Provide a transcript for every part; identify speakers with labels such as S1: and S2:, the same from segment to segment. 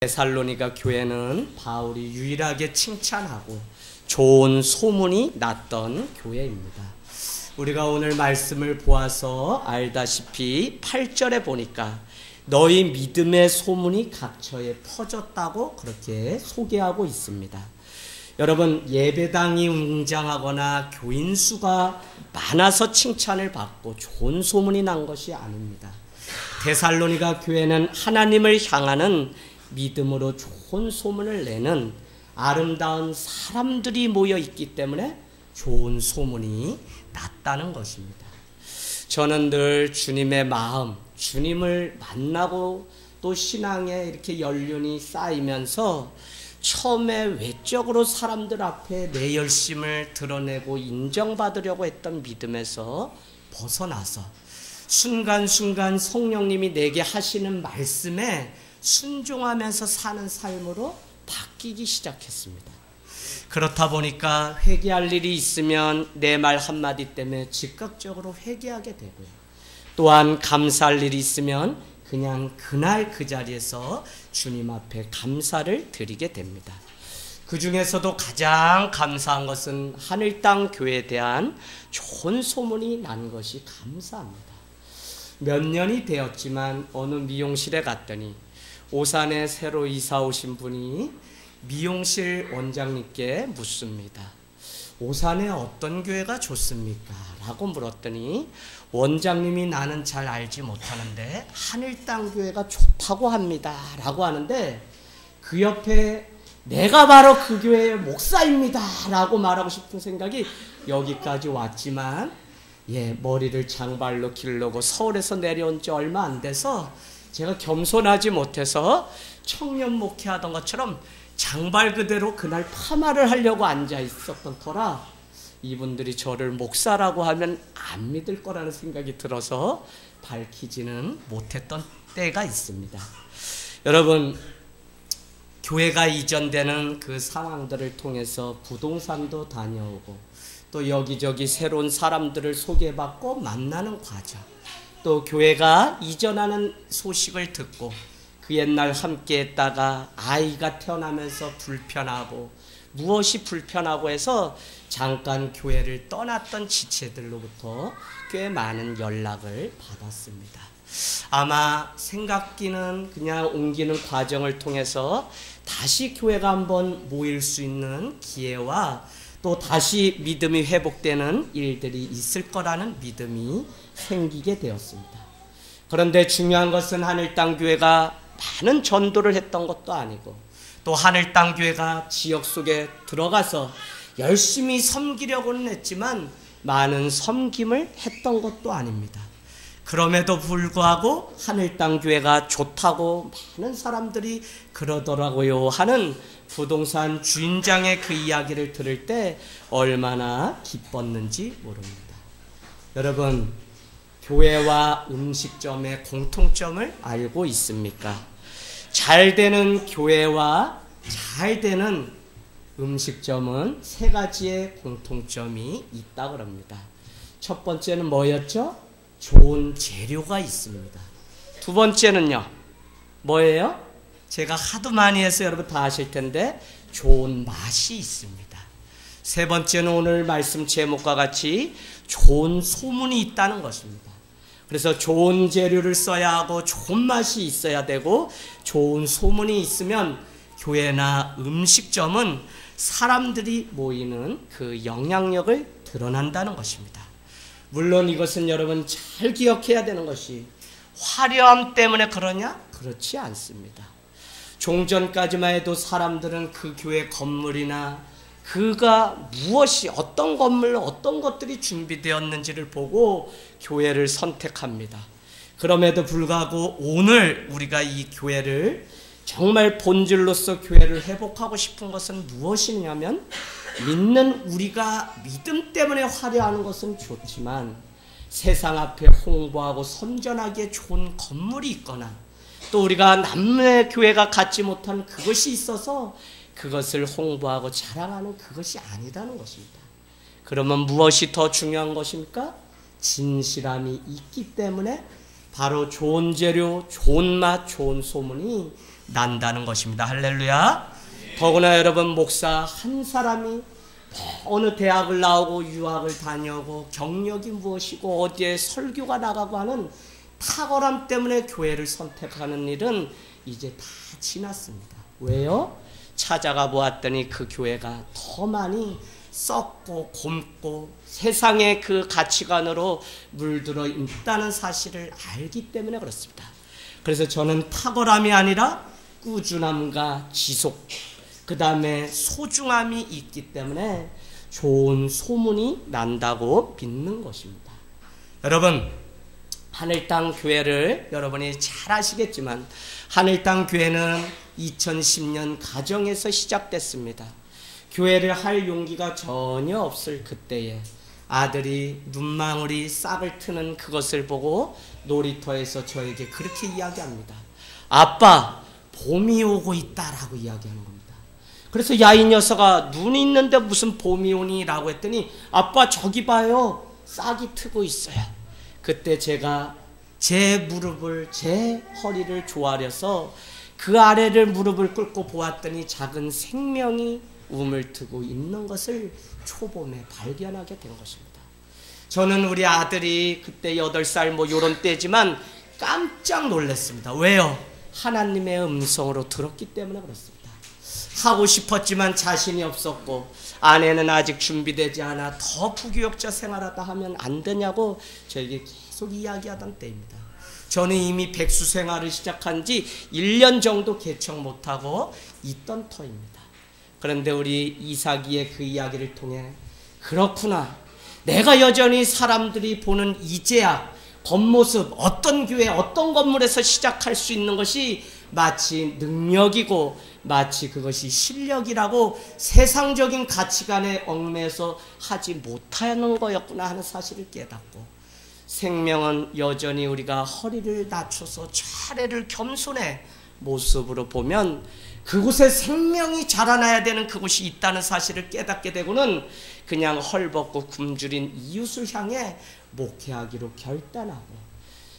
S1: 데살로니가 교회는 바울이 유일하게 칭찬하고 좋은 소문이 났던 교회입니다. 우리가 오늘 말씀을 보아서 알다시피 8절에 보니까 너희 믿음의 소문이 각처에 퍼졌다고 그렇게 소개하고 있습니다. 여러분, 예배당이 웅장하거나 교인 수가 많아서 칭찬을 받고 좋은 소문이 난 것이 아닙니다. 데살로니가 교회는 하나님을 향하는 믿음으로 좋은 소문을 내는 아름다운 사람들이 모여 있기 때문에 좋은 소문이 났다는 것입니다. 저는 늘 주님의 마음, 주님을 만나고 또 신앙에 이렇게 연륜이 쌓이면서 처음에 외적으로 사람들 앞에 내 열심을 드러내고 인정받으려고 했던 믿음에서 벗어나서 순간순간 성령님이 내게 하시는 말씀에 순종하면서 사는 삶으로 바뀌기 시작했습니다. 그렇다 보니까 회개할 일이 있으면 내 말 한마디 때문에 즉각적으로 회개하게 되고요. 또한 감사할 일이 있으면 그냥 그날 그 자리에서 주님 앞에 감사를 드리게 됩니다. 그 중에서도 가장 감사한 것은 하늘 땅 교회에 대한 좋은 소문이 난 것이 감사합니다. 몇 년이 되었지만 어느 미용실에 갔더니 오산에 새로 이사 오신 분이 미용실 원장님께 묻습니다. 오산에 어떤 교회가 좋습니까? 라고 물었더니 원장님이 나는 잘 알지 못하는데 하늘땅 교회가 좋다고 합니다. 라고 하는데 그 옆에 내가 바로 그 교회의 목사입니다. 라고 말하고 싶은 생각이 여기까지 왔지만 머리를 장발로 기르고 서울에서 내려온 지 얼마 안 돼서 제가 겸손하지 못해서 청년 목회하던 것처럼 장발 그대로 그날 파마를 하려고 앉아 있었던 터라 이분들이 저를 목사라고 하면 안 믿을 거라는 생각이 들어서 밝히지는 못했던 때가 있습니다. 여러분, 교회가 이전되는 그 상황들을 통해서 부동산도 다녀오고 또 여기저기 새로운 사람들을 소개받고 만나는 과정, 또 교회가 이전하는 소식을 듣고 그 옛날 함께 했다가 아이가 태어나면서 불편하고 무엇이 불편하고 해서 잠깐 교회를 떠났던 지체들로부터 꽤 많은 연락을 받았습니다. 아마 생각기는 그냥 옮기는 과정을 통해서 다시 교회가 한번 모일 수 있는 기회와 또 다시 믿음이 회복되는 일들이 있을 거라는 믿음이 생기게 되었습니다. 그런데 중요한 것은 하늘 땅 교회가 많은 전도를 했던 것도 아니고 또 하늘 땅 교회가 지역 속에 들어가서 열심히 섬기려고는 했지만 많은 섬김을 했던 것도 아닙니다. 그럼에도 불구하고 하늘 땅 교회가 좋다고 많은 사람들이 그러더라고요 하는 부동산 주인장의 그 이야기를 들을 때 얼마나 기뻤는지 모릅니다. 여러분, 교회와 음식점의 공통점을 알고 있습니까? 잘 되는 교회와 잘 되는 음식점은 세 가지의 공통점이 있다고 합니다. 첫 번째는 뭐였죠? 좋은 재료가 있습니다. 두 번째는요, 뭐예요? 제가 하도 많이 해서 여러분 다 아실 텐데 좋은 맛이 있습니다. 세 번째는 오늘 말씀 제목과 같이 좋은 소문이 있다는 것입니다. 그래서 좋은 재료를 써야 하고 좋은 맛이 있어야 되고 좋은 소문이 있으면 교회나 음식점은 사람들이 모이는 그 영향력을 드러난다는 것입니다. 물론 이것은 여러분 잘 기억해야 되는 것이 화려함 때문에 그러냐? 그렇지 않습니다. 종전까지만 해도 사람들은 그 교회 건물이나 그가 무엇이 어떤 건물 어떤 것들이 준비되었는지를 보고 교회를 선택합니다. 그럼에도 불구하고 오늘 우리가 이 교회를 정말 본질로서 교회를 회복하고 싶은 것은 무엇이냐면 믿는 우리가 믿음 때문에 화려하는 것은 좋지만 세상 앞에 홍보하고 선전하기에 좋은 건물이 있거나 또 우리가 남의 교회가 갖지 못한 그것이 있어서 그것을 홍보하고 자랑하는 그것이 아니라는 것입니다. 그러면 무엇이 더 중요한 것입니까? 진실함이 있기 때문에 바로 좋은 재료, 좋은 맛, 좋은 소문이 난다는 것입니다. 할렐루야. 더구나 여러분, 목사 한 사람이 어느 대학을 나오고 유학을 다녀오고 경력이 무엇이고 어디에 설교가 나가고 하는 탁월함 때문에 교회를 선택하는 일은 이제 다 지났습니다. 왜요? 찾아가 보았더니 그 교회가 더 많이 썩고 곪고 세상의 그 가치관으로 물들어 있다는 사실을 알기 때문에 그렇습니다. 그래서 저는 탁월함이 아니라 꾸준함과 지속, 그 다음에 소중함이 있기 때문에 좋은 소문이 난다고 믿는 것입니다. 여러분, 하늘땅 교회를 여러분이 잘 아시겠지만 하늘땅 교회는 2010년 가정에서 시작됐습니다. 교회를 할 용기가 전혀 없을 그때에 아들이 눈망울이 싹을 트는 그것을 보고 놀이터에서 저에게 그렇게 이야기합니다. 아빠, 봄이 오고 있다라고 이야기하는 겁니다. 그래서 야, 이 녀석아, 눈이 있는데 무슨 봄이 오니? 라고 했더니 아빠 저기 봐요, 싹이 트고 있어요. 그때 제가 제 무릎을, 제 허리를 조아려서 그 아래를 무릎을 꿇고 보았더니 작은 생명이 움을 트고 있는 것을 초봄에 발견하게 된 것입니다. 저는 우리 아들이 그때 8살 뭐 요런 때지만 깜짝 놀랐습니다. 왜요? 하나님의 음성으로 들었기 때문에 그렇습니다. 하고 싶었지만 자신이 없었고 아내는 아직 준비되지 않아 더 부교역자 생활하다 하면 안 되냐고 저에게 계속 이야기하던 때입니다. 저는 이미 백수 생활을 시작한 지 1년 정도 개척 못하고 있던 터입니다. 그런데 우리 이삭이의 그 이야기를 통해 그렇구나, 내가 여전히 사람들이 보는 이제야 겉모습, 어떤 교회, 어떤 건물에서 시작할 수 있는 것이 마치 능력이고 마치 그것이 실력이라고 세상적인 가치관에 얽매여서 하지 못하는 거였구나 하는 사실을 깨닫고, 생명은 여전히 우리가 허리를 낮춰서 차례를 겸손의 모습으로 보면 그곳에 생명이 자라나야 되는 그곳이 있다는 사실을 깨닫게 되고는 그냥 헐벗고 굶주린 이웃을 향해 목회하기로 결단하고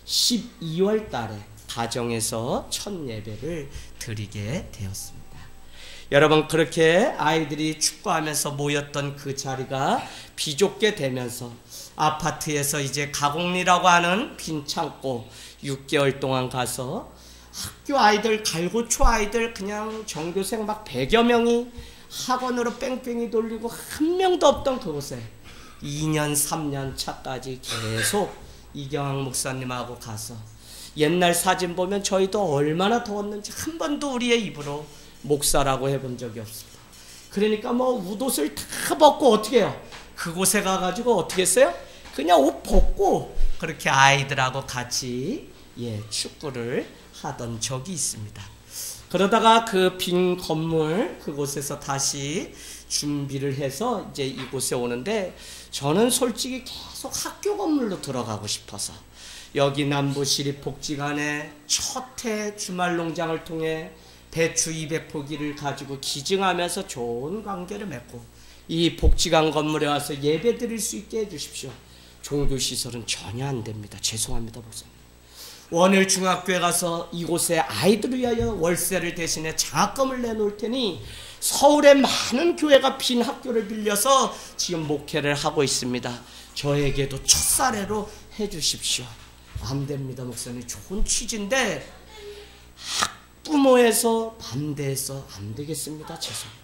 S1: 12월 달에 가정에서 첫 예배를 드리게 되었습니다. 여러분, 그렇게 아이들이 축구하면서 모였던 그 자리가 비좁게 되면서 아파트에서 이제 가공리라고 하는 빈 창고 6개월 동안 가서 학교 아이들, 갈고초 아이들 그냥 전교생 막 100여 명이 학원으로 뺑뺑이 돌리고 한 명도 없던 그곳에 2년 3년 차까지 계속 이경학 목사님하고 가서 옛날 사진 보면 저희도 얼마나 더웠는지 한 번도 우리의 입으로 목사라고 해본 적이 없습니다. 그러니까 뭐 웃옷을 다 벗고 어떻게 해요? 그곳에 가가지고 어떻게 했어요? 그냥 옷 벗고 그렇게 아이들하고 같이 축구를 하던 적이 있습니다. 그러다가 그 빈 건물 그곳에서 다시 준비를 해서 이제 이곳에 오는데 저는 솔직히 계속 학교 건물로 들어가고 싶어서 여기 남부시립복지관에 첫 해 주말농장을 통해 배추 200포기를 가지고 기증하면서 좋은 관계를 맺고 이 복지관 건물에 와서 예배 드릴 수 있게 해주십시오. 종교시설은 전혀 안 됩니다. 죄송합니다, 목사님. 원일 중학교에 가서 이곳에 아이들을 위하여 월세를 대신에 장학금을 내놓을 테니 서울의 많은 교회가 빈 학교를 빌려서 지금 목회를 하고 있습니다. 저에게도 첫 사례로 해주십시오. 안 됩니다, 목사님. 좋은 취지인데 학부모에서 반대해서 안 되겠습니다. 죄송합니다.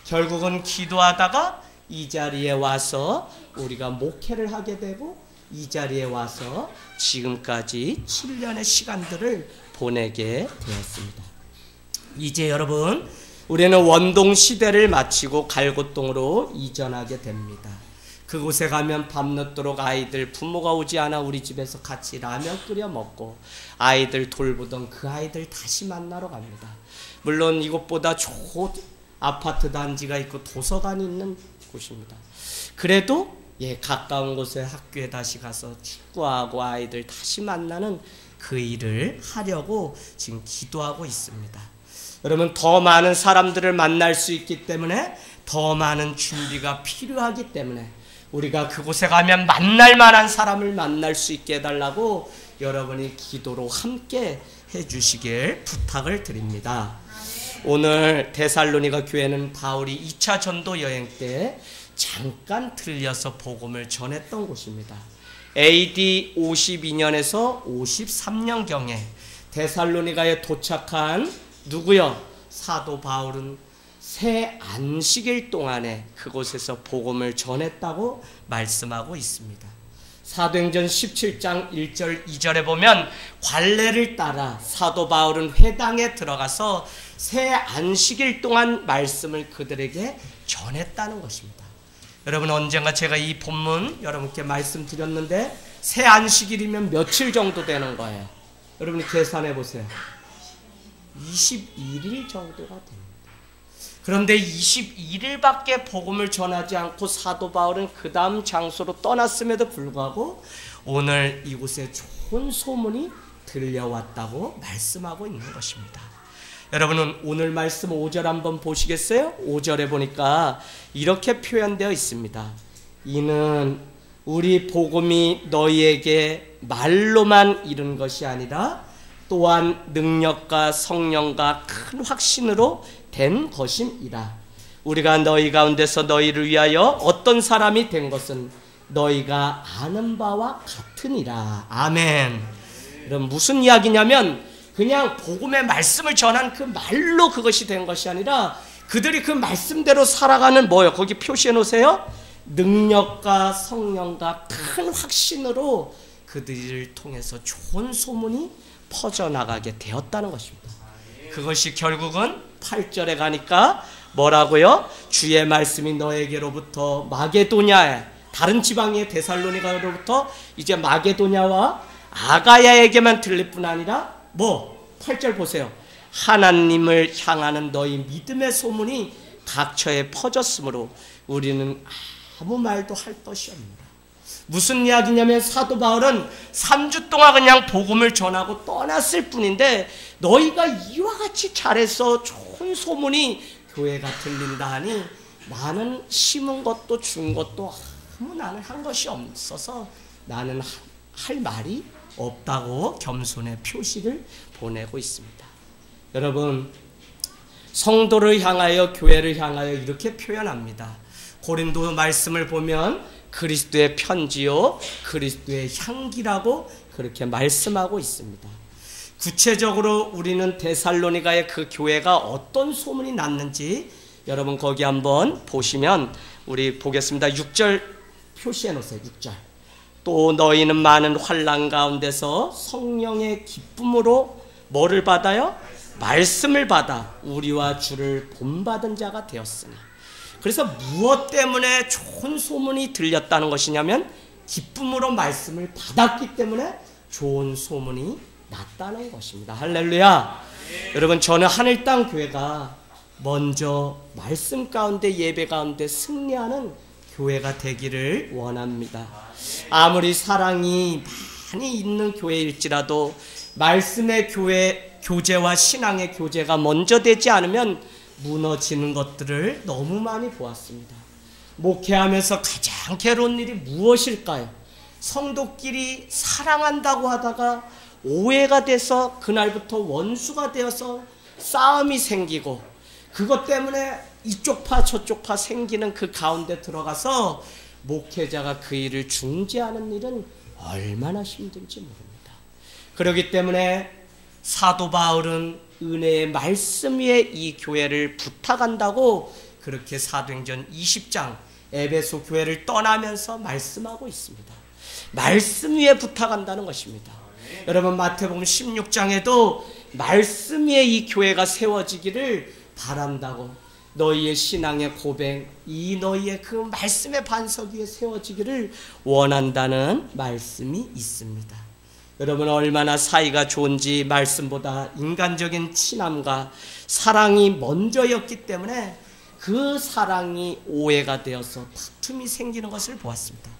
S1: 결국은 기도하다가 이 자리에 와서 우리가 목회를 하게 되고 이 자리에 와서 지금까지 7년의 시간들을 보내게 되었습니다. 이제 여러분, 우리는 원동 시대를 마치고 갈고동으로 이전하게 됩니다. 그곳에 가면 밤늦도록 아이들 부모가 오지 않아 우리 집에서 같이 라면 끓여 먹고 아이들 돌보던 그 아이들 다시 만나러 갑니다. 물론 이곳보다 좋은 아파트 단지가 있고 도서관이 있는 곳입니다. 그래도 가까운 곳에 학교에 다시 가서 축구하고 아이들 다시 만나는 그 일을 하려고 지금 기도하고 있습니다. 여러분, 더 많은 사람들을 만날 수 있기 때문에 더 많은 준비가 필요하기 때문에 우리가 그곳에 가면 만날 만한 사람을 만날 수 있게 해달라고 여러분이 기도로 함께 주시길 부탁을 드립니다. 오늘 데살로니가 교회는 바울이 2차 전도 여행 때 잠깐 들려서 복음을 전했던 곳입니다. AD 52년에서 53년경에 데살로니가에 도착한 누구요? 사도 바울은 새 안식일 동안에 그곳에서 복음을 전했다고 말씀하고 있습니다. 사도행전 17장 1절 2절에 보면 관례를 따라 사도 바울은 회당에 들어가서 새 안식일 동안 말씀을 그들에게 전했다는 것입니다. 여러분, 언젠가 제가 이 본문 여러분께 말씀드렸는데 새 안식일이면 며칠 정도 되는 거예요? 여러분이 계산해 보세요. 21일 정도가 됩니다. 그런데 21일밖에 복음을 전하지 않고 사도 바울은 그 다음 장소로 떠났음에도 불구하고 오늘 이곳에 좋은 소문이 들려왔다고 말씀하고 있는 것입니다. 여러분은 오늘 말씀 5절 한번 보시겠어요? 5절에 보니까 이렇게 표현되어 있습니다. 이는 우리 복음이 너희에게 말로만 이른 것이 아니라 또한 능력과 성령과 큰 확신으로 된 것임이라. 우리가 너희 가운데서 너희를 위하여 어떤 사람이 된 것은 너희가 아는 바와 같으니라. 아멘. 그럼 무슨 이야기냐면 그냥 복음의 말씀을 전한 그 말로 그것이 된 것이 아니라 그들이 그 말씀대로 살아가는 뭐예요? 거기 표시해 놓으세요. 능력과 성령과 큰 확신으로 그들을 통해서 좋은 소문이 퍼져나가게 되었다는 것입니다. 그것이 결국은 8절에 가니까 뭐라고요? 주의 말씀이 너에게로부터 마게도냐에, 다른 지방의 데살로니가로부터 이제 마게도냐와 아가야에게만 들릴 뿐 아니라 8절 보세요. 하나님을 향하는 너희 믿음의 소문이 각처에 퍼졌으므로 우리는 아무 말도 할 것이 없다. 무슨 이야기냐면 사도 바울은 3주 동안 그냥 복음을 전하고 떠났을 뿐인데 너희가 이와 같이 잘해서 좋은 소문이 교회가 들린다 하니 나는 심은 것도 준 것도 아무 나는 한 것이 없어서 나는 할 말이 없다고 겸손의 표시를 보내고 있습니다. 여러분, 성도를 향하여 교회를 향하여 이렇게 표현합니다. 고린도 말씀을 보면 그리스도의 편지요 그리스도의 향기라고 그렇게 말씀하고 있습니다. 구체적으로 우리는 데살로니가의 그 교회가 어떤 소문이 났는지 여러분 거기 한번 보시면 우리 보겠습니다. 6절 표시해 놓으세요. 6절. 또 너희는 많은 환난 가운데서 성령의 기쁨으로 뭐를 받아요? 말씀을 받아 우리와 주를 본받은 자가 되었으니. 그래서 무엇 때문에 좋은 소문이 들렸다는 것이냐면 기쁨으로 말씀을 받았기 때문에 좋은 소문이 났다는 것입니다. 할렐루야. 여러분, 저는 하늘 땅 교회가 먼저 말씀 가운데 예배 가운데 승리하는 교회가 되기를 원합니다. 아무리 사랑이 많이 있는 교회일지라도 말씀의 교제와 신앙의 교제가 먼저 되지 않으면 무너지는 것들을 너무 많이 보았습니다. 목회하면서 가장 괴로운 일이 무엇일까요? 성도끼리 사랑한다고 하다가 오해가 돼서 그날부터 원수가 되어서 싸움이 생기고 그것 때문에 이쪽 파 저쪽 파 생기는 그 가운데 들어가서 목회자가 그 일을 중재하는 일은 얼마나 힘든지 모릅니다. 그렇기 때문에 사도 바울은 은혜의 말씀 위에 이 교회를 부탁한다고 그렇게 사도행전 20장 에베소 교회를 떠나면서 말씀하고 있습니다. 말씀 위에 부탁한다는 것입니다. 여러분, 마태복음 16장에도 말씀 위에 이 교회가 세워지기를 바란다고, 너희의 신앙의 고백, 이 너희의 그 말씀의 반석 위에 세워지기를 원한다는 말씀이 있습니다. 여러분, 얼마나 사이가 좋은지 말씀보다 인간적인 친함과 사랑이 먼저였기 때문에 그 사랑이 오해가 되어서 다툼이 생기는 것을 보았습니다.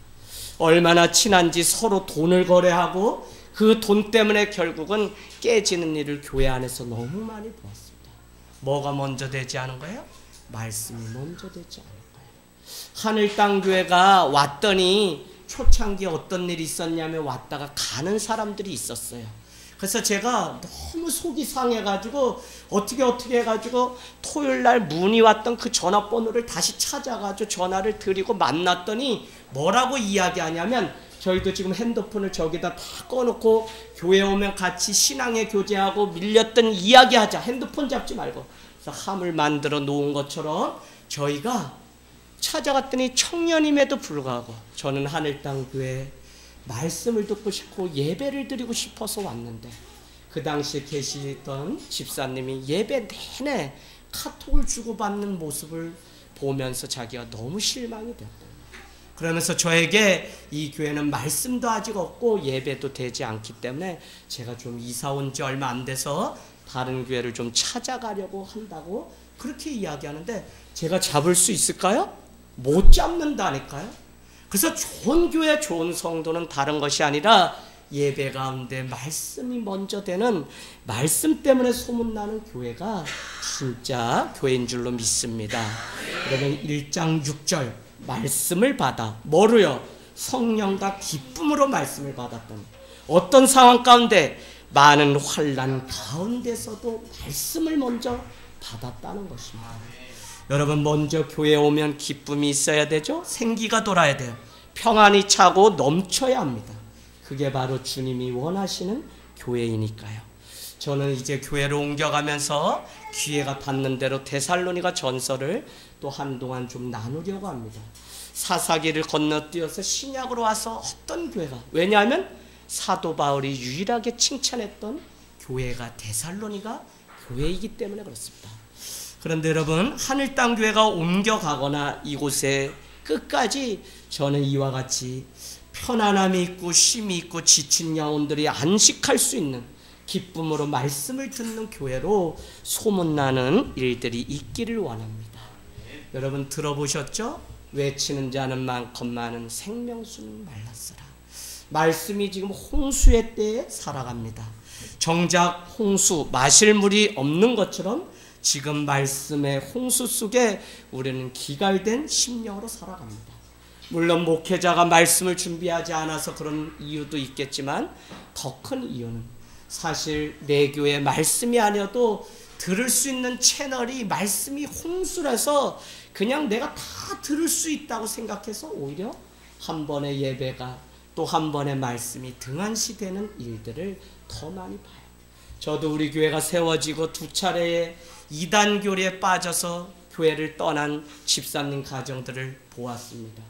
S1: 얼마나 친한지 서로 돈을 거래하고 그 돈 때문에 결국은 깨지는 일을 교회 안에서 너무 많이 보았습니다. 뭐가 먼저 되지 않은 거예요? 말씀이 먼저 되지 않은 거예요. 하늘 땅 교회가 왔더니 초창기에 어떤 일이 있었냐면 왔다가 가는 사람들이 있었어요. 그래서 제가 너무 속이 상해가지고 어떻게 해가지고 토요일날 문의 왔던 그 전화번호를 다시 찾아가지고 전화를 드리고 만났더니 뭐라고 이야기하냐면, 저희도 지금 핸드폰을 저기다 다 꺼놓고 교회 오면 같이 신앙의 교제하고 밀렸던 이야기하자, 핸드폰 잡지 말고. 그래서 함을 만들어 놓은 것처럼 저희가 찾아갔더니 청년임에도 불구하고 저는 하늘땅교회 말씀을 듣고 싶고 예배를 드리고 싶어서 왔는데, 그 당시에 계시던 집사님이 예배 내내 카톡을 주고받는 모습을 보면서 자기가 너무 실망이 됐다. 그러면서 저에게 이 교회는 말씀도 아직 없고 예배도 되지 않기 때문에 제가 좀 이사 온 지 얼마 안 돼서 다른 교회를 좀 찾아가려고 한다고 그렇게 이야기하는데, 제가 잡을 수 있을까요? 못 잡는다니까요. 그래서 좋은 교회, 좋은 성도는 다른 것이 아니라 예배 가운데 말씀이 먼저 되는, 말씀 때문에 소문나는 교회가 진짜 교회인 줄로 믿습니다. 그러면 1장 6절 말씀을 받아 뭐로요? 성령과 기쁨으로 말씀을 받았더니, 어떤 상황 가운데? 많은 환난 가운데서도 말씀을 먼저 받았다는 것입니다. 여러분, 먼저 교회에 오면 기쁨이 있어야 되죠. 생기가 돌아야 돼요. 평안이 차고 넘쳐야 합니다. 그게 바로 주님이 원하시는 교회이니까요. 저는 이제 교회로 옮겨가면서 기회가 닿는 대로 데살로니가 전서를 또 한동안 좀 나누려고 합니다. 사사기를 건너뛰어서 신약으로 와서 어떤 교회가, 왜냐하면 사도 바울이 유일하게 칭찬했던 교회가 데살로니가 교회이기 때문에 그렇습니다. 그런데 여러분, 하늘땅교회가 옮겨가거나 이곳에 끝까지 저는 이와 같이 편안함이 있고 쉼이 있고 지친 영혼들이 안식할 수 있는 기쁨으로 말씀을 듣는 교회로 소문나는 일들이 있기를 원합니다. 여러분 들어보셨죠? 외치는 자는 많건만은 생명수는 말랐으라. 말씀이 지금 홍수의 때에 살아갑니다. 정작 홍수, 마실 물이 없는 것처럼 지금 말씀의 홍수 속에 우리는 기갈된 심령으로 살아갑니다. 물론 목회자가 말씀을 준비하지 않아서 그런 이유도 있겠지만, 더 큰 이유는 사실 내 교회 말씀이 아니어도 들을 수 있는 채널이 말씀이 홍수라서 그냥 내가 다 들을 수 있다고 생각해서 오히려 한 번의 예배가 또 한 번의 말씀이 등한시되는 일들을 더 많이 봐요. 저도 우리 교회가 세워지고 두 차례의 이단교리에 빠져서 교회를 떠난 집사님 가정들을 보았습니다.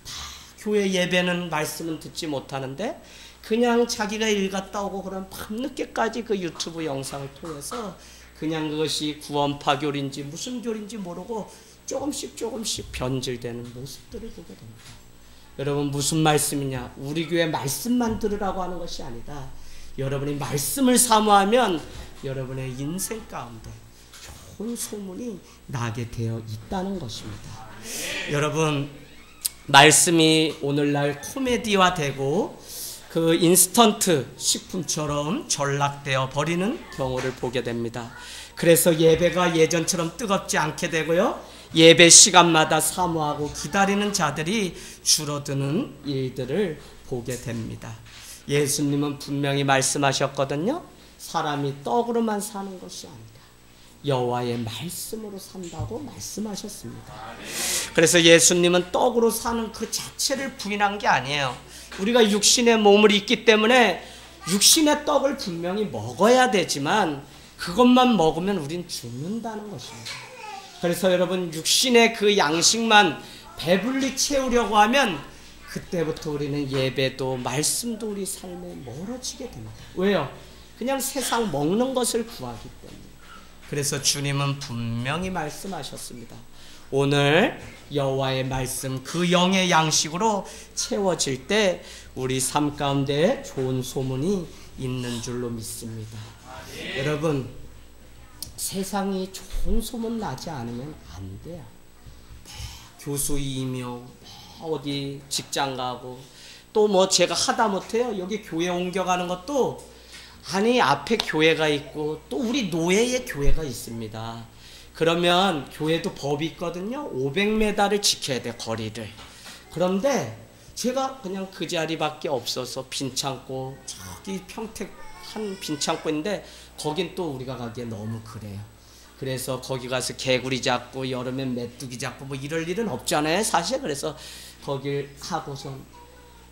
S1: 다 교회 예배는 말씀은 듣지 못하는데 그냥 자기가 일 갔다 오고 그런 밤늦게까지 그 유튜브 영상을 통해서 그냥 그것이 구원파 교리인지 무슨 교리인지 모르고 조금씩 변질되는 모습들을 보게 됩니다. 여러분, 무슨 말씀이냐? 우리 교회 말씀만 들으라고 하는 것이 아니다. 여러분이 말씀을 사모하면 여러분의 인생 가운데 좋은 소문이 나게 되어 있다는 것입니다. 여러분, 말씀이 오늘날 코미디화 되고 그 인스턴트 식품처럼 전락되어 버리는 경우를 보게 됩니다. 그래서 예배가 예전처럼 뜨겁지 않게 되고요, 예배 시간마다 사모하고 기다리는 자들이 줄어드는 일들을 보게 됩니다. 예수님은 분명히 말씀하셨거든요. 사람이 떡으로만 사는 것이 아니다. 여호와의 말씀으로 산다고 말씀하셨습니다. 그래서 예수님은 떡으로 사는 그 자체를 부인한 게 아니에요. 우리가 육신의 몸을 입기 때문에 육신의 떡을 분명히 먹어야 되지만 그것만 먹으면 우린 죽는다는 것입니다. 그래서 여러분, 육신의 그 양식만 배불리 채우려고 하면 그때부터 우리는 예배도 말씀도 우리 삶에 멀어지게 됩니다. 왜요? 그냥 세상 먹는 것을 구하기 때문에. 그래서 주님은 분명히 말씀하셨습니다. 오늘 여호와의 말씀, 그 영의 양식으로 채워질 때 우리 삶 가운데 좋은 소문이 있는 줄로 믿습니다. 여러분, 세상이 좋은 소문 나지 않으면 안 돼요. 교수 임용, 어디 직장 가고, 또 뭐 제가 하다못해요, 여기 교회 옮겨가는 것도, 아니 앞에 교회가 있고 또 우리 노예의 교회가 있습니다. 그러면 교회도 법이 있거든요. 500m를 지켜야 돼, 거리를. 그런데 제가 그냥 그 자리밖에 없어서 빈 창고 저기 평택 산 빈창고 있는데 거긴 또 우리가 가기에 너무 그래요. 그래서 거기 가서 개구리 잡고 여름엔 메뚜기 잡고 뭐 이럴 일은 없잖아요 사실. 그래서 거길 하고서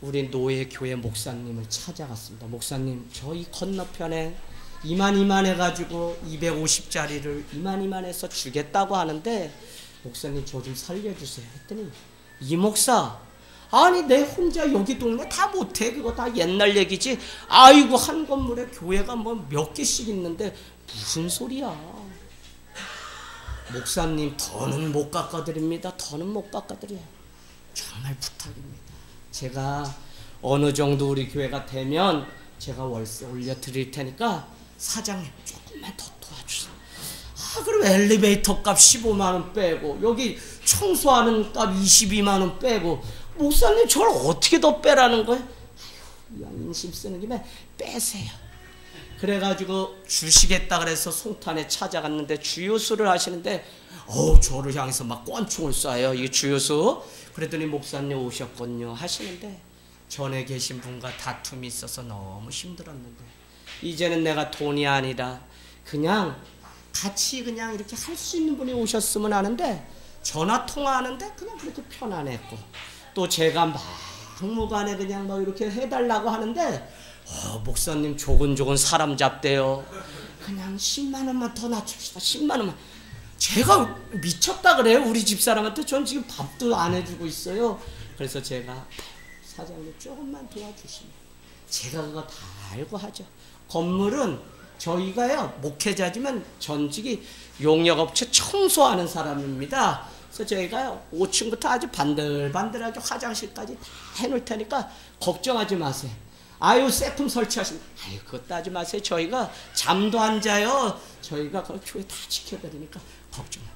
S1: 우리 노예 교회 목사님을 찾아갔습니다. 목사님, 저희 건너편에 이만 해가지고 250짜리를 이만해서 주겠다고 하는데 목사님 저 좀 살려주세요 했더니, 이 목사, 아니 내 혼자 여기 동네 다 못해. 그거 다 옛날 얘기지. 아이고 한 건물에 교회가 뭐 몇 개씩 있는데 무슨 소리야. 목사님 더는 못 깎아드립니다. 더는 못 깎아드려요. 정말 부탁입니다. 제가 어느 정도 우리 교회가 되면 제가 월세 올려드릴 테니까 사장님 조금만 더 도와주세요. 그럼 엘리베이터 값 15만원 빼고 여기 청소하는 값 22만원 빼고, 목사님 저걸 어떻게 더 빼라는 거예요? 아유, 인심 쓰는 김에 빼세요. 그래가지고 주시겠다 그래서 송탄에 찾아갔는데 주유수를 하시는데 저를 향해서 막 권총을 쏴요. 이 주유수. 그랬더니 목사님 오셨군요 하시는데, 전에 계신 분과 다툼이 있어서 너무 힘들었는데 이제는 내가 돈이 아니라 그냥 같이 그냥 이렇게 할 수 있는 분이 오셨으면 하는데, 전화 통화하는데 그냥 그렇게 편안했고, 또 제가 막무가내 그냥 뭐 이렇게 해달라고 하는데 목사님 조근조근 사람 잡대요. 그냥 10만 원만 더 낮춥시다. 10만 원만. 제가 미쳤다 그래요. 우리 집사람한테 전 지금 밥도 안 해주고 있어요. 그래서 제가 사장님 조금만 도와주시면 제가 그거 다 알고 하죠. 건물은 저희가요 목회자지만 전직이 용역업체 청소하는 사람입니다. 그래서 저희가요 5층부터 아주 반들반들하게 화장실까지 다 해놓을 테니까 걱정하지 마세요. 아유 세품 설치하십니다. 아유 그것도 하지 마세요. 저희가 잠도 안 자요. 저희가 그 교회 다 지켜드리니까 걱정 마.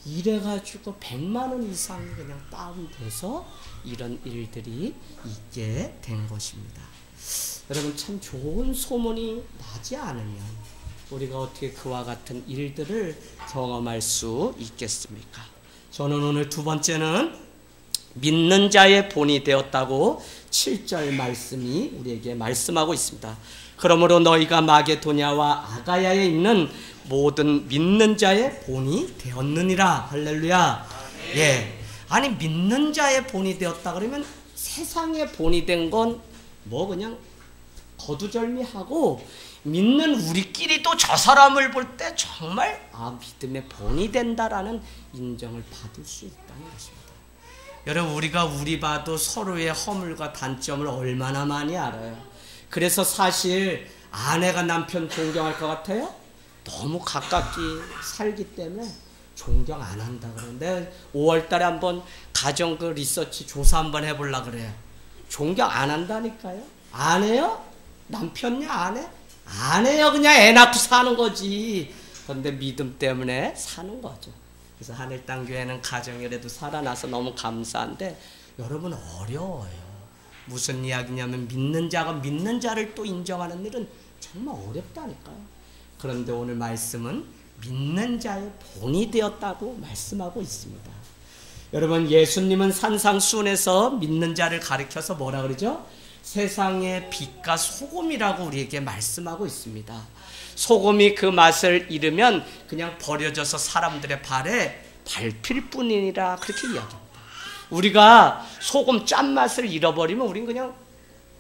S1: 이래가지고 100만 원 이상이 그냥 다운돼서 이런 일들이 있게 된 것입니다. 여러분 참 좋은 소문이 나지 않으면 우리가 어떻게 그와 같은 일들을 경험할 수 있겠습니까? 저는 오늘 두 번째는 믿는 자의 본이 되었다고 7절 말씀이 우리에게 말씀하고 있습니다. 그러므로 너희가 마게도냐와 아가야에 있는 모든 믿는 자의 본이 되었느니라. 할렐루야. 예. 아니 믿는 자의 본이 되었다 그러면 세상의 본이 된 건 뭐 그냥 거두절미하고, 믿는 우리끼리도 저 사람을 볼 때 정말 믿음의 본이 된다라는 인정을 받을 수 있다는 것입니다. 여러분 우리가 우리 봐도 서로의 허물과 단점을 얼마나 많이 알아요. 그래서 사실 아내가 남편 존경할 것 같아요? 너무 가깝게 살기 때문에 존경 안 한다 그러는데 5월달에 한번 가정 그 리서치 조사 한번 해보려고 그래요. 존경 안 한다니까요. 안 해요? 남편냐 안 해? 안 해요. 그냥 애 낳고 사는 거지. 그런데 믿음 때문에 사는 거죠. 그래서 하늘땅교회는 가정이라도 살아나서 너무 감사한데 여러분 어려워요. 무슨 이야기냐면 믿는 자가 믿는 자를 또 인정하는 일은 정말 어렵다니까요. 그런데 오늘 말씀은 믿는 자의 본이 되었다고 말씀하고 있습니다. 여러분 예수님은 산상수훈에서 믿는 자를 가리켜서 뭐라 그러죠? 세상의 빛과 소금이라고 우리에게 말씀하고 있습니다. 소금이 그 맛을 잃으면 그냥 버려져서 사람들의 발에 밟힐 뿐이니라 그렇게 이야기합니다. 우리가 소금 짠맛을 잃어버리면 우린 그냥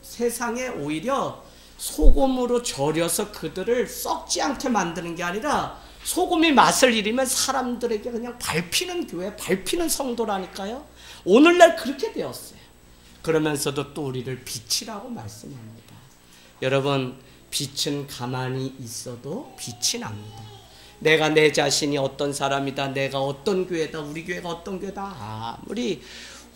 S1: 세상에 오히려 소금으로 절여서 그들을 썩지 않게 만드는 게 아니라 소금이 맛을 잃으면 사람들에게 그냥 밟히는 교회, 밟히는 성도라니까요. 오늘날 그렇게 되었어요. 그러면서도 또 우리를 빛이라고 말씀합니다. 여러분 빛은 가만히 있어도 빛이 납니다. 내가 내 자신이 어떤 사람이다, 내가 어떤 교회다, 우리 교회가 어떤 교회다 아무리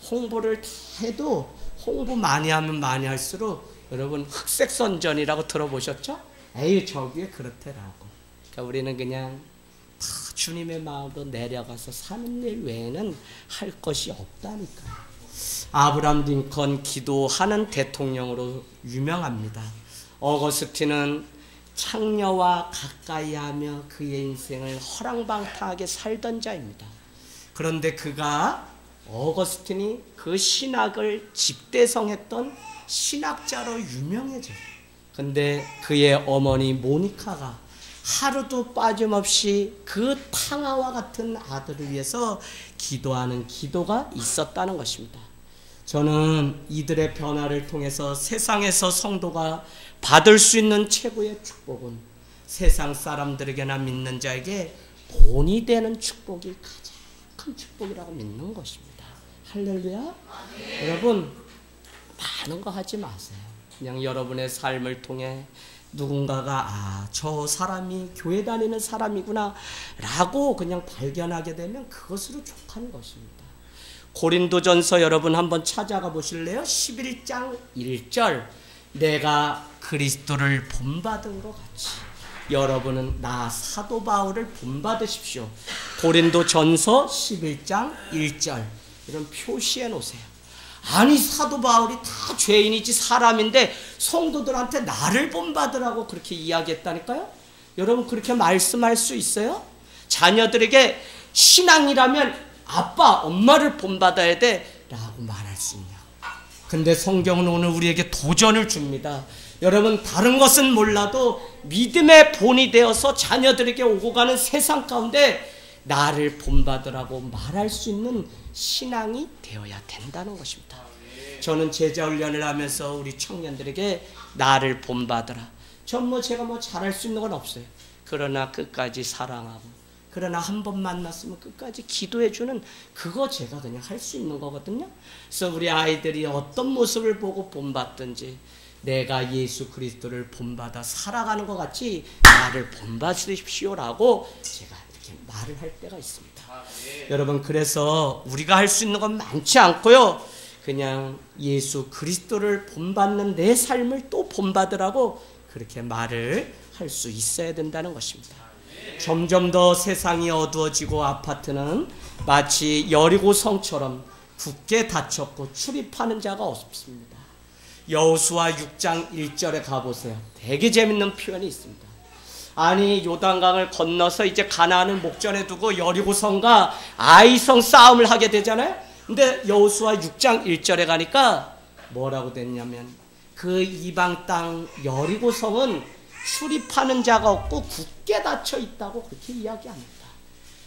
S1: 홍보를 다 해도 홍보 많이 하면 많이 할수록 여러분 흑색선전이라고 들어보셨죠? 에이 저기에 그렇더라고. 그러니까 우리는 그냥 다 주님의 마음으로 내려가서 사는 일 외에는 할 것이 없다니까요. 아브라함 링컨 기도하는 대통령으로 유명합니다. 어거스틴은 창녀와 가까이하며 그의 인생을 허랑방탕하게 살던 자입니다. 그런데 어거스틴이 그 신학을 집대성했던 신학자로 유명해져요. 근데 그의 어머니 모니카가 하루도 빠짐없이 그 탕아와 같은 아들을 위해서 기도하는 기도가 있었다는 것입니다. 저는 이들의 변화를 통해서 세상에서 성도가 받을 수 있는 최고의 축복은 세상 사람들에게나 믿는 자에게 본이 되는 축복이 가장 큰 축복이라고 믿는 것입니다. 할렐루야. 여러분, 많은 거 하지 마세요. 그냥 여러분의 삶을 통해 누군가가 저 사람이 교회 다니는 사람이구나 라고 그냥 발견하게 되면 그것으로 족한 것입니다. 고린도전서 여러분 한번 찾아가 보실래요? 11장 1절, 내가 그리스도를 본받은 것 같이 여러분은 나 사도 바울을 본받으십시오. 고린도전서 11장 1절 이런 표시해 놓으세요. 아니 사도 바울이 다 죄인이지 사람인데 성도들한테 나를 본받으라고 그렇게 이야기했다니까요. 여러분 그렇게 말씀할 수 있어요? 자녀들에게 신앙이라면 아빠 엄마를 본받아야 돼 라고 말할 수 있냐. 근데 성경은 오늘 우리에게 도전을 줍니다. 여러분 다른 것은 몰라도 믿음의 본이 되어서 자녀들에게 오고 가는 세상 가운데 나를 본받으라고 말할 수 있는 신앙이 되어야 된다는 것입니다. 저는 제자 훈련을 하면서 우리 청년들에게 나를 본받으라. 전 제가 잘할 수 있는 건 없어요. 그러나 끝까지 사랑하고, 그러나 한 번 만났으면 끝까지 기도해주는 그거 제가 그냥 할 수 있는 거거든요. 그래서 우리 아이들이 어떤 모습을 보고 본받든지 내가 예수 그리스도를 본받아 살아가는 것 같이 나를 본받으십시오라고 제가 이렇게 말을 할 때가 있습니다. 여러분 그래서 우리가 할 수 있는 건 많지 않고요. 그냥 예수 그리스도를 본받는 내 삶을 또 본받으라고 그렇게 말을 할 수 있어야 된다는 것입니다. 점점 더 세상이 어두워지고 아파트는 마치 여리고 성처럼 굳게 닫혔고 출입하는 자가 없습니다. 여호수아 6장 1절에 가보세요. 되게 재밌는 표현이 있습니다. 아니 요단강을 건너서 이제 가나안을 목전에 두고 여리고성과 아이성 싸움을 하게 되잖아요. 근데 여호수아 6장 1절에 가니까 뭐라고 됐냐면 그 이방 땅 여리고성은 출입하는 자가 없고 굳게 닫혀 있다고 그렇게 이야기합니다.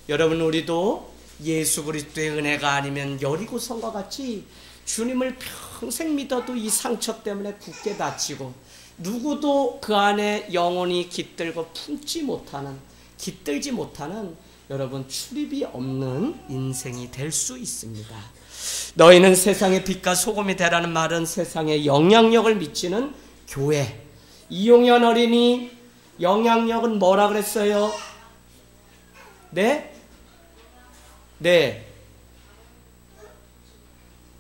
S1: 여러분 우리도 예수 그리스도의 은혜가 아니면 여리고성과 같이 주님을 평생 믿어도 이 상처 때문에 굳게 닫히고 누구도 그 안에 영혼이 깃들지 못하는 여러분 출입이 없는 인생이 될 수 있습니다. 너희는 세상의 빛과 소금이 되라는 말은 세상에 영향력을 미치는 교회. 이용현 어린이 영향력은 뭐라 그랬어요? 네?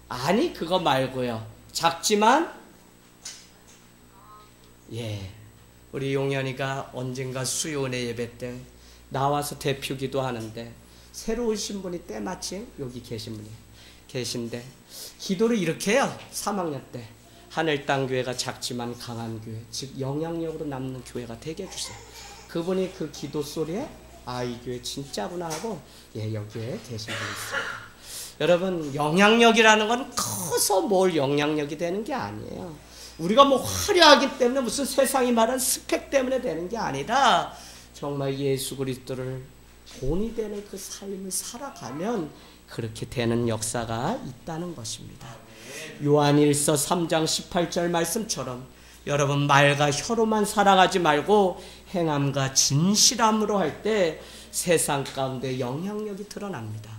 S1: 아니 그거 말고요. 작지만 우리 용현이가 언젠가 수요은혜 예배 때 나와서 대표기도 하는데 새로 오신 분이 때마침 여기 계신 분이 계신데 기도를 이렇게 해요. 3학년 때 하늘땅교회가 작지만 강한 교회, 즉 영향력으로 남는 교회가 되게 해주세요. 그분이 그 기도 소리에 이 교회 진짜구나 하고 여기에 계신 분이 있습니다. 여러분 영향력이라는 건 커서 뭘 영향력이 되는 게 아니에요. 우리가 화려하기 때문에 무슨 세상이 말하는 스펙 때문에 되는 게 아니라 정말 예수 그리스도를 본이 되는 그 삶을 살아가면 그렇게 되는 역사가 있다는 것입니다. 요한일서 3장 18절 말씀처럼 여러분 말과 혀로만 사랑하지 말고 행함과 진실함으로 할 때 세상 가운데 영향력이 드러납니다.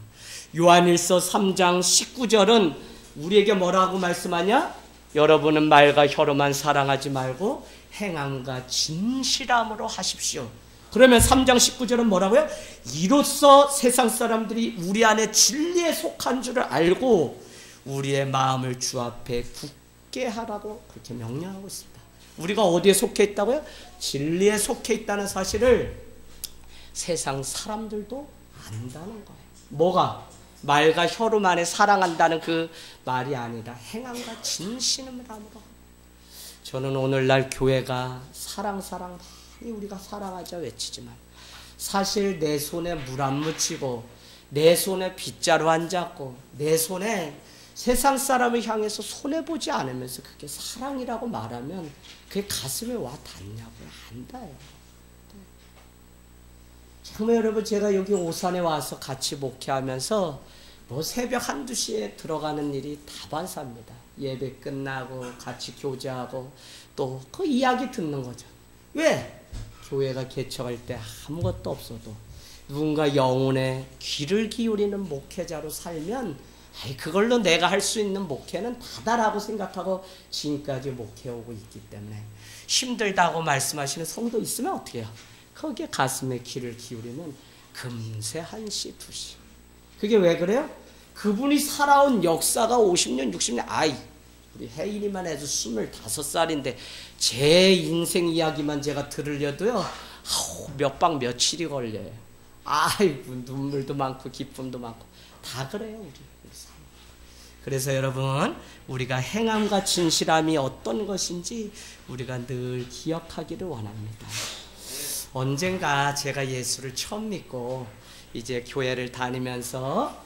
S1: 요한일서 3장 19절은 우리에게 뭐라고 말씀하냐? 여러분은 말과 혀로만 사랑하지 말고 행함과 진실함으로 하십시오. 그러면 3장 19절은 뭐라고요? 이로써 세상 사람들이 우리 안에 진리에 속한 줄을 알고 우리의 마음을 주 앞에 굳게 하라고 그렇게 명령하고 있습니다. 우리가 어디에 속해 있다고요? 진리에 속해 있다는 사실을 세상 사람들도 안다는 거예요. 뭐가? 말과 혀로만에 사랑한다는 그 말이 아니라 행함과 진실함으로. 저는 오늘날 교회가 사랑 많이 우리가 사랑하자 외치지만 사실 내 손에 물 안 묻히고 내 손에 빗자루 안 잡고 내 손에 세상 사람을 향해서 손해보지 않으면서 그게 사랑이라고 말하면 그게 가슴에 와 닿냐고요? 안 닿아요. 정말 여러분, 제가 여기 오산에 와서 같이 목회하면서 뭐 새벽 한두 시에 들어가는 일이 다반사입니다. 예배 끝나고 같이 교제하고 또 그 이야기 듣는 거죠. 왜? 교회가 개척할 때 아무것도 없어도 누군가 영혼에 귀를 기울이는 목회자로 살면 그걸로 내가 할 수 있는 목회는 다다라고 생각하고 지금까지 목회하고 있기 때문에 힘들다고 말씀하시는 성도 있으면 어떻게 해요? 거기에 가슴에 귀를 기울이면 금세 1시, 2시. 그게 왜 그래요? 그분이 살아온 역사가 50년, 60년, 우리 혜인이만 해도 25살인데 제 인생 이야기만 제가 들으려도요, 몇 박 며칠이 걸려요. 아이고, 눈물도 많고 기쁨도 많고 다 그래요, 우리 삶. 그래서 여러분, 우리가 행함과 진실함이 어떤 것인지 우리가 늘 기억하기를 원합니다. 언젠가 제가 예수를 처음 믿고 이제 교회를 다니면서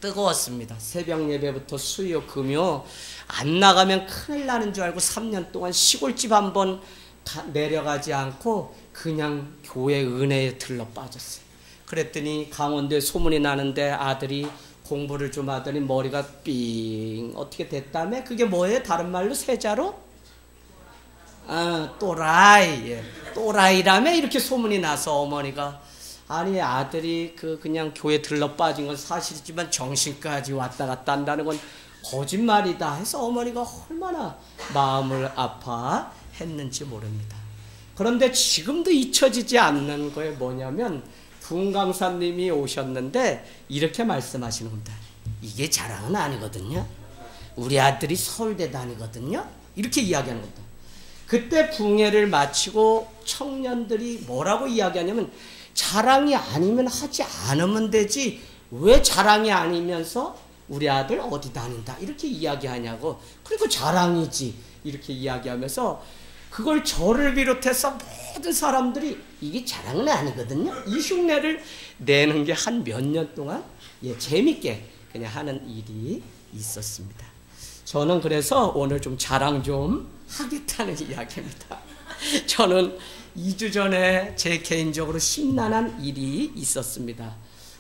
S1: 뜨거웠습니다. 새벽 예배부터 수요, 금요 안 나가면 큰일 나는 줄 알고 3년 동안 시골집 한번 내려가지 않고 그냥 교회 은혜에 들러 빠졌어요. 그랬더니 강원도에 소문이 나는데 아들이 공부를 좀 하더니 머리가 삥 어떻게 됐다며? 그게 뭐예요? 다른 말로 세자로? 또라이. 예. 또라이라며? 이렇게 소문이 나서 어머니가, 아니 아들이 그냥 교회 들러 빠진 건 사실이지만 정신까지 왔다 갔다 한다는 건 거짓말이다 해서 어머니가 얼마나 마음을 아파했는지 모릅니다. 그런데 지금도 잊혀지지 않는 거에 뭐냐면 부흥강사님이 오셨는데 이렇게 말씀하시는 겁니다. 이게 자랑은 아니거든요. 우리 아들이 서울대 다니거든요. 이렇게 이야기하는 겁니다. 그때 부흥회를 마치고 청년들이 뭐라고 이야기하냐면, 자랑이 아니면 하지 않으면 되지 왜 자랑이 아니면서 우리 아들 어디 다닌다 이렇게 이야기하냐고. 그리고 자랑이지 이렇게 이야기하면서 그걸 저를 비롯해서 모든 사람들이 이게 자랑은 아니거든요, 이 흉내를 내는 게 한 몇 년 동안 재밌게 그냥 하는 일이 있었습니다. 저는 그래서 오늘 좀 자랑 좀 하겠다는 이야기입니다. 저는 2주 전에 제 개인적으로 심란한 일이 있었습니다.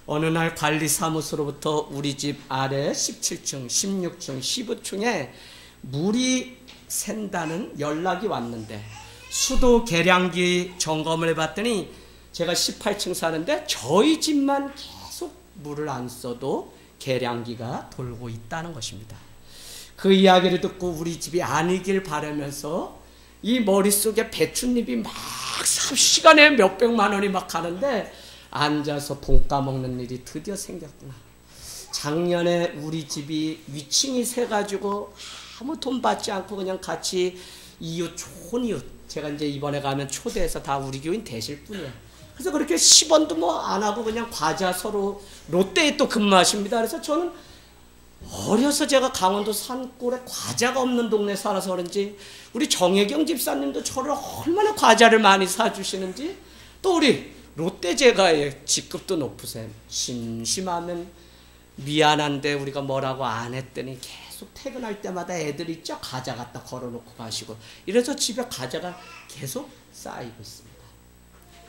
S1: 어느 날 관리사무소로부터 우리 집 아래 17층, 16층, 15층에 물이 샌다는 연락이 왔는데 수도 계량기 점검을 해봤더니 제가 18층 사는데 저희 집만 계속 물을 안 써도 계량기가 돌고 있다는 것입니다. 그 이야기를 듣고 우리 집이 아니길 바라면서 이 머릿속에 배춧잎이 막 삽시간에 몇백만 원이 막 가는데 앉아서 돈 까먹는 일이 드디어 생겼구나. 작년에 우리 집이 위층이 세가지고 아무 돈 받지 않고 그냥 같이 이웃, 좋은 이웃, 제가 이제 이번에 가면 초대해서 다 우리 교인 되실 분이에요. 그래서 그렇게 10원도 뭐 안 하고 그냥 과자 서로 롯데에 또 근무하십니다. 그래서 저는 어려서 제가 강원도 산골에 과자가 없는 동네 살아서 그런지 우리 정혜경 집사님도 저를 얼마나 과자를 많이 사주시는지, 또 우리 롯데제과의 직급도 높으세요. 심심하면 미안한데 우리가 뭐라고 안 했더니 계속 퇴근할 때마다 애들 있죠? 과자 갖다 걸어놓고 가시고, 이래서 집에 과자가 계속 쌓이고 있습니다.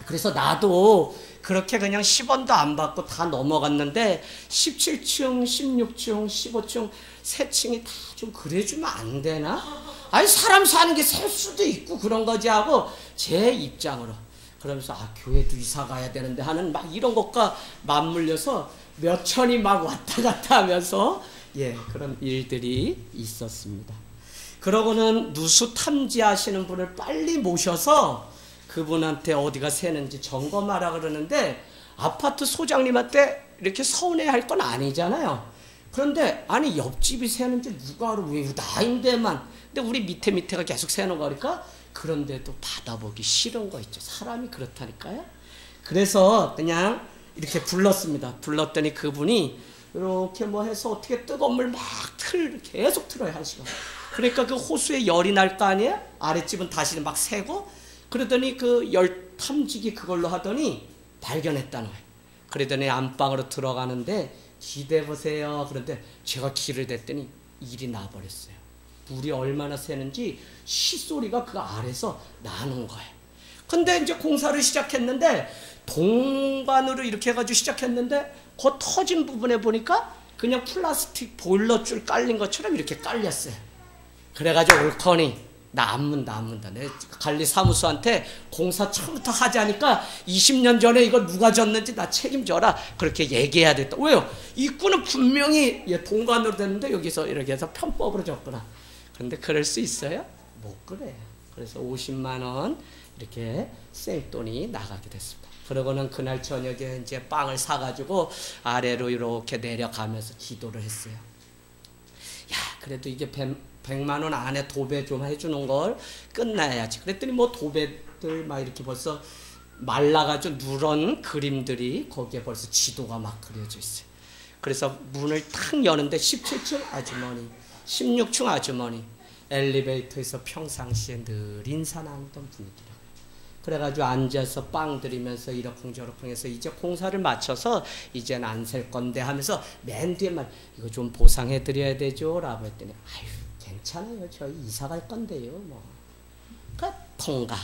S1: 그래서 나도 그렇게 그냥 10원도 안 받고 다 넘어갔는데 17층, 16층, 15층 세 층이 다 좀 그래주면 안 되나? 아니 사람 사는 게 셀 수도 있고 그런 거지 하고 제 입장으로 그러면서 교회도 이사 가야 되는데 하는 막 이런 것과 맞물려서 몇 천이 막 왔다 갔다 하면서 그런 일들이 있었습니다. 그러고는 누수 탐지하시는 분을 빨리 모셔서 그분한테 어디가 새는지 점검하라 그러는데 아파트 소장님한테 이렇게 서운해할 건 아니잖아요. 그런데 아니 옆집이 새는지 누가 알아, 왜 나인데만. 근데 우리 밑에가 계속 새는 거니까 그런데도 받아보기 싫은 거 있죠. 사람이 그렇다니까요. 그래서 그냥 이렇게 불렀습니다. 불렀더니 그분이 이렇게 뭐 해서 어떻게 뜨거운 물 막 계속 틀어요, 1시간. 그러니까 그 호수에 열이 날 거 아니에요? 아랫집은 다시 막 새고, 그러더니 그 열 탐지기 그걸로 하더니 발견했다는 거예요. 그러더니 안방으로 들어가는데 기대해 보세요. 그런데 제가 기를 댔더니 일이 나버렸어요. 물이 얼마나 새는지 시소리가 그 아래서 나는 거예요. 근데 이제 공사를 시작했는데 동반으로 이렇게 해가지고 시작했는데 그 터진 부분에 보니까 그냥 플라스틱 보일러 줄 깔린 것처럼 이렇게 깔렸어요. 그래가지고 올커니 나 안 문다. 내 관리사무소한테 공사 처음부터 하자니까 20년 전에 이거 누가 졌는지 나 책임져라. 그렇게 얘기해야 됐다. 왜요? 입구는 분명히 동관으로 됐는데 여기서 이렇게 해서 편법으로 졌구나. 그런데 그럴 수 있어요? 못 그래요. 그래서 50만 원 이렇게 생돈이 나가게 됐습니다. 그러고는 그날 저녁에 이제 빵을 사가지고 아래로 이렇게 내려가면서 기도를 했어요. 야, 그래도 이게 100만 원 안에 도배 좀 해주는 걸 끝나야지. 그랬더니 뭐 도배들 막 이렇게 벌써 말라가지고 누런 그림들이 거기에 벌써 지도가 막 그려져 있어요. 그래서 문을 탁 여는데 17층 아주머니, 16층 아주머니, 엘리베이터에서 평상시에 늘 인사 나누던 분위기라고. 그래가지고 앉아서 빵 드리면서 이러쿵저러쿵 해서 이제 공사를 마쳐서 이제는 안 셀 건데 하면서 맨 뒤에 말 이거 좀 보상해 드려야 되죠 라고 했더니 아유 괜찮아요. 저희 이사 갈 건데요. 뭐. 통과.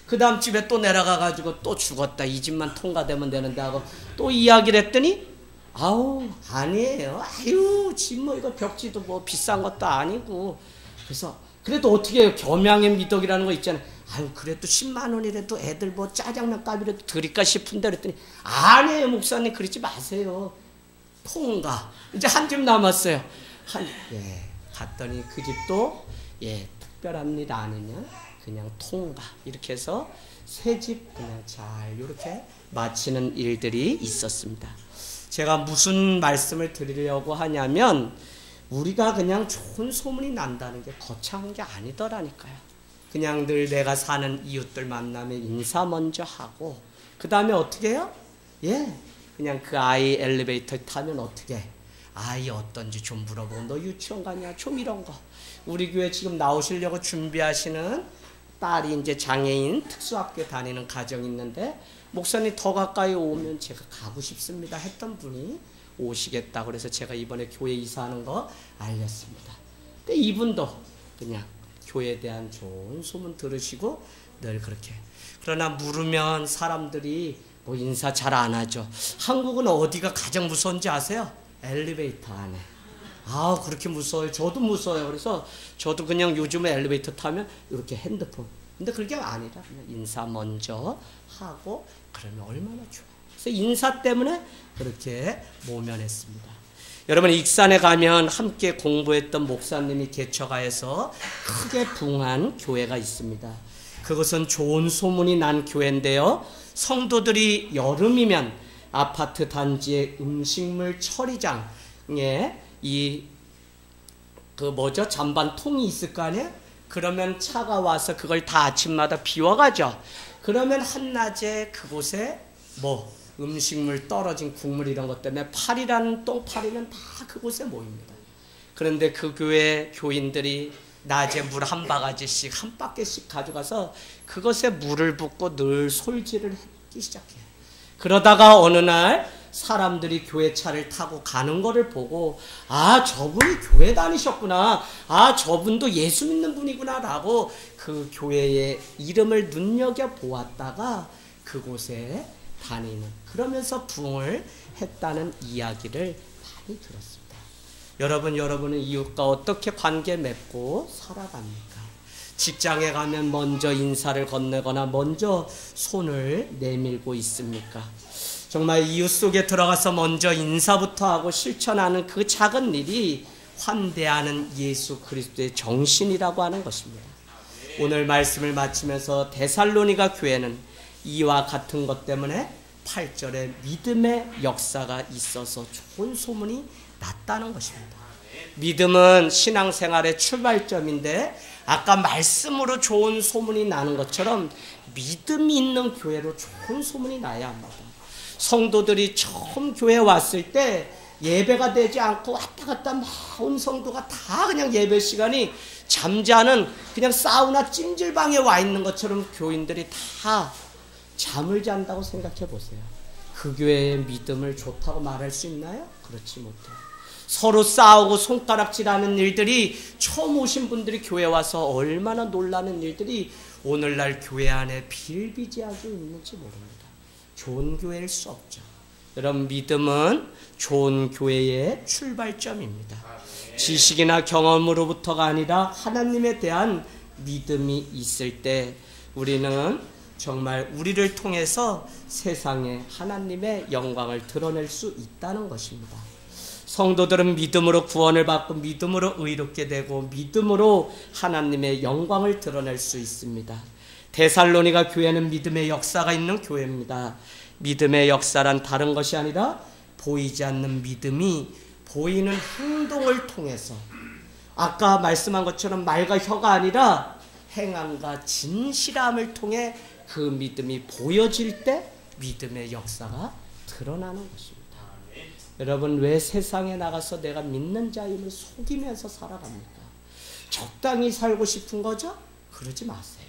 S1: 그 다음 집에 또 내려가가지고 또 죽었다. 이 집만 통과되면 되는데 하고 또 이야기를 했더니 아우 아니에요. 아유 집 뭐 이거 벽지도 뭐 비싼 것도 아니고. 그래서 그래도 어떻게 해요. 겸양의 미덕이라는 거 있잖아요. 아유 그래도 10만 원이라도 애들 뭐 짜장면 값이라도 드릴까 싶은데 그랬더니 아니에요 목사님 그러지 마세요. 통과. 이제 한 집 남았어요. 갔더니 그 집도 특별한 일 아니면 그냥 통과. 이렇게 해서 새 집 그냥 잘 이렇게 마치는 일들이 있었습니다. 제가 무슨 말씀을 드리려고 하냐면 우리가 그냥 좋은 소문이 난다는 게 거창한 게 아니더라니까요. 그냥 늘 내가 사는 이웃들 만나면 인사 먼저 하고 그 다음에 어떻게 해요? 그냥 그 아이 엘리베이터 타면 어떻게 해? 아이 어떤지 좀 물어보고 너 유치원 가냐? 좀 이런 거. 우리 교회 지금 나오시려고 준비하시는 딸이 이제 장애인 특수학교 다니는 가정이 있는데 목사님 더 가까이 오면 제가 가고 싶습니다 했던 분이 오시겠다. 그래서 제가 이번에 교회 이사하는 거 알렸습니다. 근데 이분도 그냥 교회에 대한 좋은 소문 들으시고 늘 그렇게. 그러나 물으면 사람들이 뭐 인사 잘 안 하죠. 한국은 어디가 가장 무서운지 아세요? 엘리베이터 안에. 아 그렇게 무서워요. 저도 무서워요. 그래서 저도 그냥 요즘에 엘리베이터 타면 이렇게 핸드폰. 근데 그게 아니라 그냥 인사 먼저 하고 그러면 얼마나 좋아요. 그래서 인사 때문에 그렇게 모면했습니다. 여러분 익산에 가면 함께 공부했던 목사님이 개척하여서 크게 부흥한 교회가 있습니다. 그것은 좋은 소문이 난 교회인데요. 성도들이 여름이면 아파트 단지의 음식물 처리장에 잔반통이 있을 거 아니에요? 그러면 차가 와서 그걸 다 아침마다 비워가죠. 그러면 한낮에 그곳에 음식물 떨어진 국물 이런 것 때문에 파리라는 똥파리는 다 그곳에 모입니다. 그런데 그 교회 교인들이 낮에 물 한 바가지씩 한 바퀴씩 가져가서 그것에 물을 붓고 늘 솔질을 하기 시작해요. 그러다가 어느 날 사람들이 교회 차를 타고 가는 거를 보고 아 저분이 교회 다니셨구나. 아 저분도 예수 믿는 분이구나 라고 그 교회의 이름을 눈여겨보았다가 그곳에 다니는 그러면서 부흥을 했다는 이야기를 많이 들었습니다. 여러분은 이웃과 어떻게 관계 맺고 살아갑니까? 직장에 가면 먼저 인사를 건네거나 먼저 손을 내밀고 있습니까? 정말 이웃 속에 들어가서 먼저 인사부터 하고 실천하는 그 작은 일이 환대하는 예수 그리스도의 정신이라고 하는 것입니다. 오늘 말씀을 마치면서 데살로니가 교회는 이와 같은 것 때문에 8절에 믿음의 역사가 있어서 좋은 소문이 났다는 것입니다. 믿음은 신앙생활의 출발점인데 아까 말씀으로 좋은 소문이 나는 것처럼 믿음이 있는 교회로 좋은 소문이 나야 합니다. 성도들이 처음 교회에 왔을 때 예배가 되지 않고 왔다 갔다 막 온 성도가 다 그냥 예배 시간이 잠자는 그냥 사우나 찜질방에 와 있는 것처럼 교인들이 다 잠을 잔다고 생각해 보세요. 그 교회의 믿음을 좋다고 말할 수 있나요? 그렇지 못해요. 서로 싸우고 손가락질하는 일들이, 처음 오신 분들이 교회 와서 얼마나 놀라는 일들이 오늘날 교회 안에 비일비재하게 있는지 모릅니다. 좋은 교회일 수 없죠. 여러분, 믿음은 좋은 교회의 출발점입니다. 지식이나 경험으로부터가 아니라 하나님에 대한 믿음이 있을 때 우리는 정말 우리를 통해서 세상에 하나님의 영광을 드러낼 수 있다는 것입니다. 성도들은 믿음으로 구원을 받고 믿음으로 의롭게 되고 믿음으로 하나님의 영광을 드러낼 수 있습니다. 데살로니가 교회는 믿음의 역사가 있는 교회입니다. 믿음의 역사란 다른 것이 아니라 보이지 않는 믿음이 보이는 행동을 통해서, 아까 말씀한 것처럼 말과 혀가 아니라 행함과 진실함을 통해 그 믿음이 보여질 때 믿음의 역사가 드러나는 것입니다. 여러분, 왜 세상에 나가서 내가 믿는 자임을 속이면서 살아갑니까? 적당히 살고 싶은 거죠? 그러지 마세요.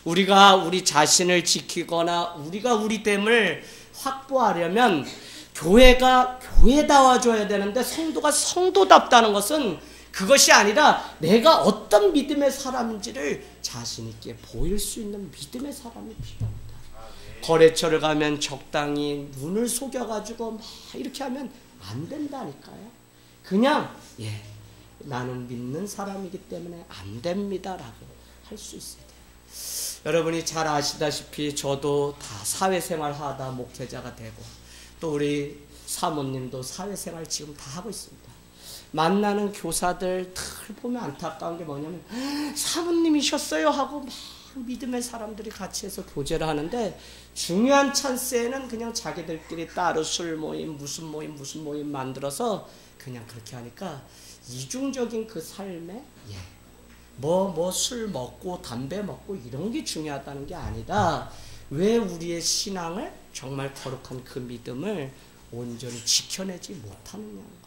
S1: 우리가 우리 자신을 지키거나 우리가 우리됨을 확보하려면 교회가 교회다워져야 되는데, 성도가 성도답다는 것은 그것이 아니라 내가 어떤 믿음의 사람인지를 자신 있게 보일 수 있는 믿음의 사람이 필요합니다. 거래처를 가면 적당히 눈을 속여가지고 막 이렇게 하면 안 된다니까요. 그냥 나는 믿는 사람이기 때문에 안 됩니다라고 할 수 있어야 돼요. 여러분이 잘 아시다시피 저도 다 사회생활 하다 목회자가 되고, 또 우리 사모님도 사회생활 지금 다 하고 있습니다. 만나는 교사들 들 보면 안타까운 게 뭐냐면, 사모님이셨어요 하고 막 믿음의 사람들이 같이 해서 교제를 하는데, 중요한 찬스에는 그냥 자기들끼리 따로 술 모임 무슨 모임 만들어서 그냥 그렇게 하니까 이중적인 그 삶에 술 먹고 담배 먹고 이런 게 중요하다는 게 아니라, 왜 우리의 신앙을, 정말 거룩한 그 믿음을 온전히 지켜내지 못하느냐는 거예요.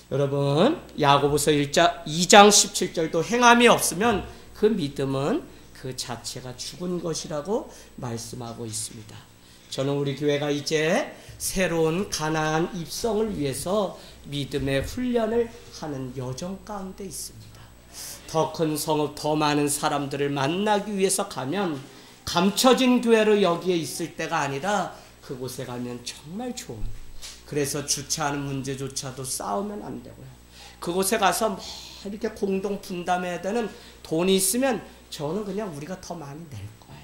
S1: 여러분, 야고보서 2장 17절도 행함이 없으면 그 믿음은 그 자체가 죽은 것이라고 말씀하고 있습니다. 저는 우리 교회가 이제 새로운 가나안 입성을 위해서 믿음의 훈련을 하는 여정 가운데 있습니다. 더 큰 성읍, 더 많은 사람들을 만나기 위해서 가면 감춰진 교회로 여기에 있을 때가 아니라 그곳에 가면 정말 좋은, 그래서 주차하는 문제조차도 싸우면 안 되고요. 그곳에 가서 막 이렇게 공동 분담해야 되는 돈이 있으면 저는 그냥 우리가 더 많이 낼 거예요.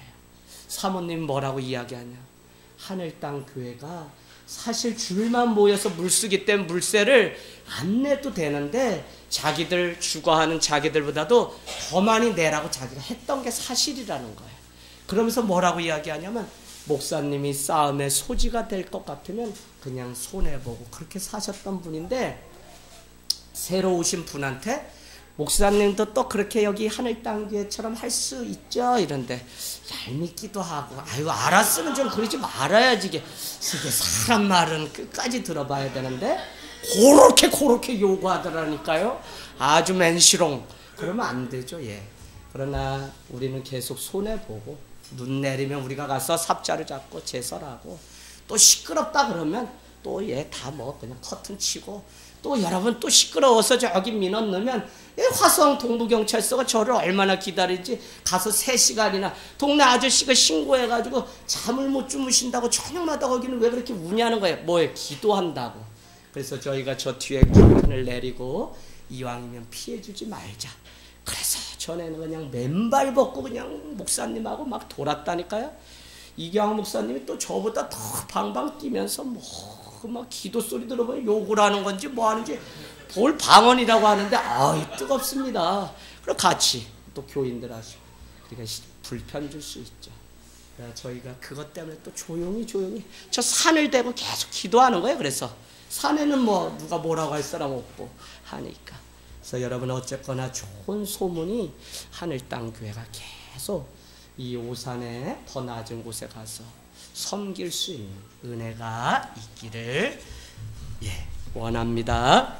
S1: 사모님 뭐라고 이야기하냐? 하늘 땅 교회가 사실 줄만 모여서 물쓰기 때문에 물세를 안 내도 되는데, 자기들 주거하는 자기들보다도 더 많이 내라고 자기가 했던 게 사실이라는 거예요. 그러면서 뭐라고 이야기하냐면, 목사님이 싸움의 소지가 될 것 같으면 그냥 손해보고 그렇게 사셨던 분인데, 새로 오신 분한테 목사님도 또 그렇게 여기 하늘 땅 교회처럼 할 수 있죠? 이런데 얄밉기도 하고, 아유 알았으면 좀 그러지 말아야지. 이게 사람 말은 끝까지 들어봐야 되는데 그렇게 요구하더라니까요. 아주 맨시롱. 그러면 안 되죠. 그러나 우리는 계속 손해보고, 눈 내리면 우리가 가서 삽자루 잡고 제설하고, 또 시끄럽다 그러면 또 다 그냥 커튼 치고, 또 여러분 또 시끄러워서 저기 민원 넣으면 화성 동부경찰서가 저를 얼마나 기다리지, 가서 3시간이나 동네 아저씨가 신고해가지고 잠을 못 주무신다고 저녁마다 거기는 왜 그렇게 우냐는 거예요. 뭐예요? 기도한다고. 그래서 저희가 저 뒤에 커튼을 내리고 이왕이면 피해주지 말자. 그래서 전에는 그냥 맨발 벗고 그냥 목사님하고 막 돌았다니까요. 이경학 목사님이 또 저보다 더 방방 뛰면서 막 기도 소리 들어보면 욕을 하는 건지 뭐 하는지, 볼 방언이라고 하는데 뜨겁습니다. 그리고 같이 또 교인들 하시고, 그러니까 불편 줄 수 있죠. 저희가 그것 때문에 또 조용히 저 산을 대고 계속 기도하는 거예요. 그래서 산에는 누가 뭐라고 할 사람 없고 하니까. 그래서 여러분, 어쨌거나 좋은 소문이 하늘 땅 교회가 계속 이 오산의 더 낮은 곳에 가서 섬길 수 있는 은혜가 있기를 원합니다.